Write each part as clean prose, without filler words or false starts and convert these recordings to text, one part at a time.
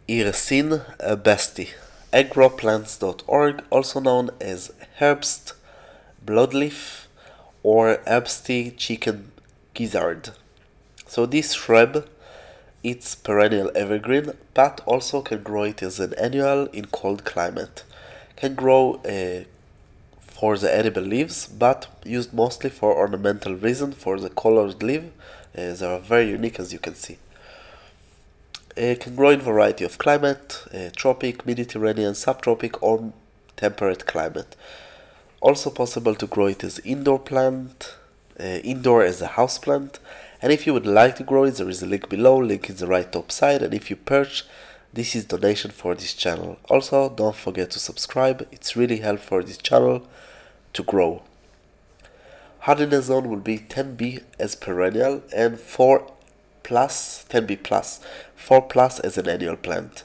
Iresine Herbsti, agroplants.org, also known as Herbst Bloodleaf or Herbsti Chicken gizzard. So this shrub, it's perennial evergreen, but also can grow it as an annual in cold climate. Can grow for the edible leaves, but used mostly for ornamental reason. For the colored leaf, they are very unique, as you can see. Can grow in variety of climate, tropic, Mediterranean, subtropic or temperate climate. Also possible to grow it as indoor plant, indoor as a house plant. And if you would like to grow it, there is a link below, link in the right top side. And if you purchase, this is donation for this channel. Also, don't forget to subscribe. It's really helpful for this channel to grow. Hardiness zone will be 10B as perennial and 4 plus, 10B plus, 4 plus as an annual plant.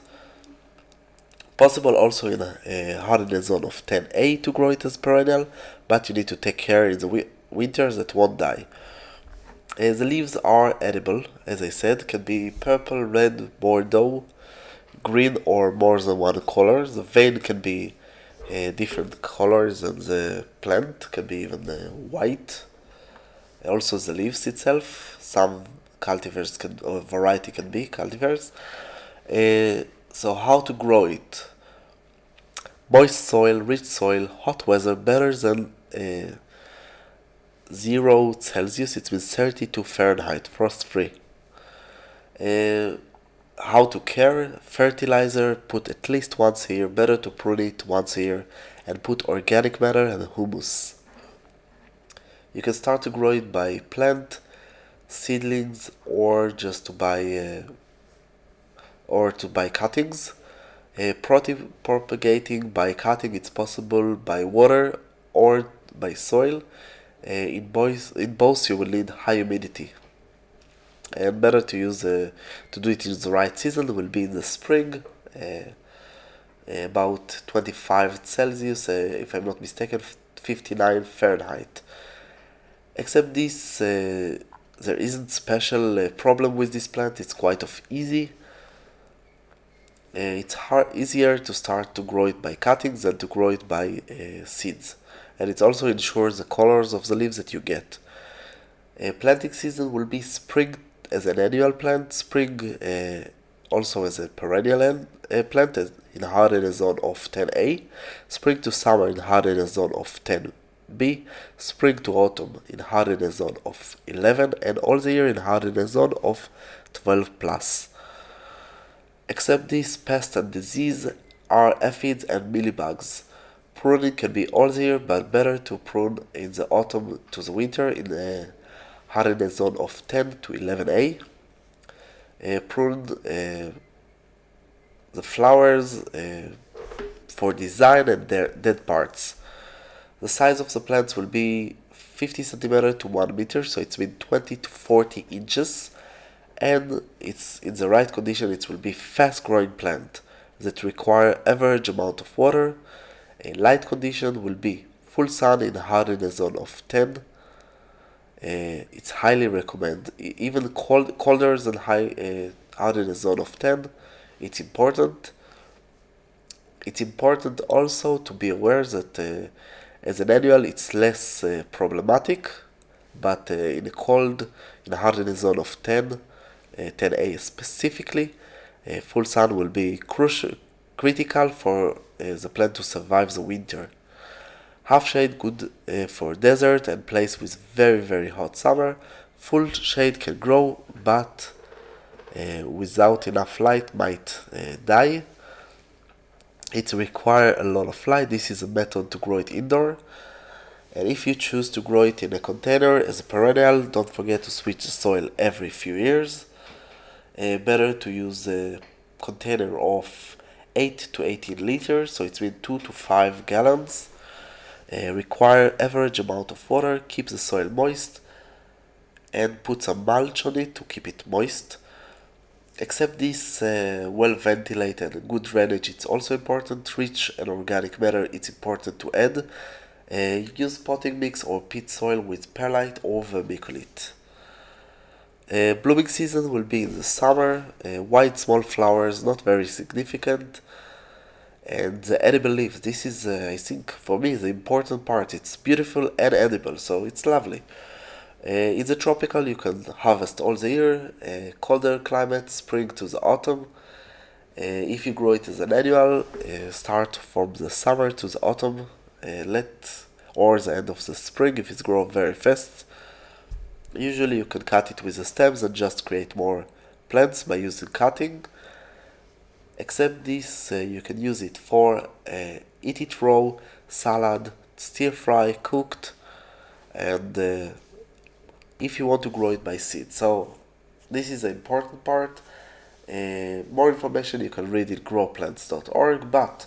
Possible also in a hardiness zone of 10A to grow it as perennial, but you need to take care in the winters that won't die. The leaves are edible, as I said, can be purple, red, bordeaux, green or more than one color. The vein can be different colors than the plant, can be even white. Also the leaves itself, some cultivars can, or variety can be cultivars. So how to grow it? Moist soil, rich soil, hot weather, better than 0 Celsius, it means 32 Fahrenheit, frost free. How to care? Fertilizer, put at least once a year, better to prune it once a year, and put organic matter and humus. You can start to grow it by plant seedlings or just to buy cuttings. Propagating by cutting, it's possible by water or by soil. In both you will need high humidity. And better to use to do it in the right season will be in the spring, about 25 Celsius, if I'm not mistaken, 59 Fahrenheit. Except this, there isn't special problem with this plant. It's quite easy. It's easier to start to grow it by cuttings than to grow it by seeds. And it also ensures the colors of the leaves that you get. Planting season will be spring as an annual plant, spring also as a perennial plant in hardiness zone of 10A, spring to summer in hardiness zone of 10B, spring to autumn in hardiness zone of 11, and all the year in hardiness zone of 12 plus. Except this, pests and disease are aphids and mealybugs. Pruning can be all the year, but better to prune in the autumn to the winter in a hardiness zone of 10 to 11A. Prune the flowers for design and their dead parts. The size of the plants will be 50 centimeter to 1 meter, so it's been 20 to 40 inches. And it's in the right condition, it will be fast growing plant that require average amount of water. A light condition will be full sun in hardiness zone of 10. It's highly recommended. Even colder than high hardiness zone of 10. It's important. It's important also to be aware that as an annual it's less problematic, but in a hardiness zone of 10, 10A specifically, full sun will be critical for the plant to survive the winter. Half shade good for desert and place with very very hot summer. Full shade can grow, but without enough light might die. It requires a lot of light. This is a method to grow it indoor. And if you choose to grow it in a container as a perennial, don't forget to switch the soil every few years. Better to use a container of 8 to 18 liters, so it's been 2 to 5 gallons. Require average amount of water, keep the soil moist, and put some mulch on it to keep it moist. Except this, well ventilated and good drainage, it's also important. Rich and organic matter, it's important to add. Use potting mix or peat soil with perlite or vermiculite. Blooming season will be in the summer. White small flowers, not very significant. And the edible leaf, this is, I think, for me, the important part. It's beautiful and edible, so it's lovely. In the tropical, you can harvest all the year. Colder climate, spring to the autumn. If you grow it as an annual, start from the summer to the autumn, or the end of the spring if it's grown very fast. Usually you can cut it with the stems and just create more plants by using cutting. Except this, you can use it for eat it raw, salad, stir fry, cooked, and if you want to grow it by seed. So this is the important part. More information you can read in growplants.org, but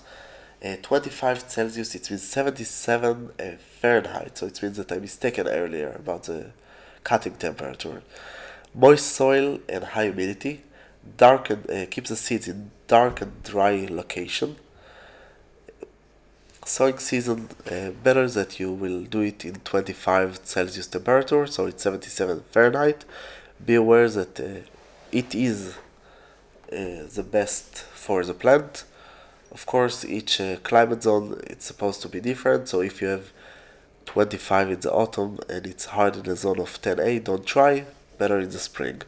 25 Celsius, it means 77 Fahrenheit, so it means that I mistaken earlier about the cutting temperature. Moist soil and high humidity. Keep the seeds in dark and dry location. Sowing season, better that you will do it in 25 Celsius temperature, so it's 77 Fahrenheit. Be aware that it is the best for the plant. Of course, each climate zone it's supposed to be different, so if you have 25 in the autumn and it's hard in the zone of 10A, don't try, better in the spring.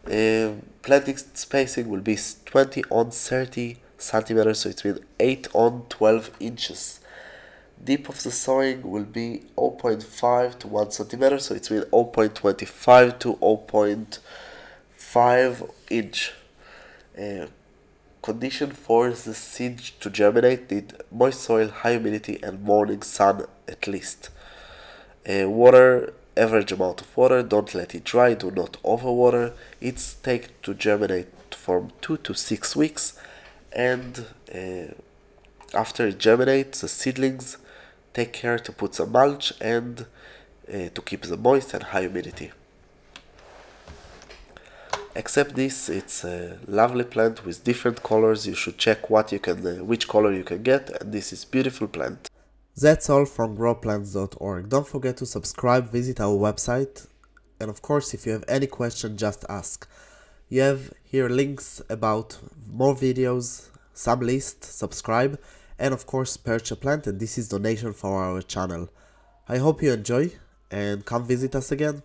Planting spacing will be 20 on 30 centimeters, so it means 8 on 12 inches. Deep of the sowing will be 0.5 to 1 centimeter, so it means 0.25 to 0.5 inch. Condition for the seed to germinate need moist soil, high humidity, and morning sun at least. Water, average amount of water, don't let it dry, do not overwater. It's take to germinate from 2 to 6 weeks, and after it germinates, the seedlings, take care to put some mulch and to keep them moist and high humidity. Except this, it's a lovely plant with different colors. You should check which color you can get, and this is beautiful plant. That's all from growplants.org. Don't forget to subscribe, visit our website, and of course, if you have any question, just ask. You have here links about more videos, some lists, subscribe, and of course, purchase a plant, and this is donation for our channel. I hope you enjoy, and come visit us again.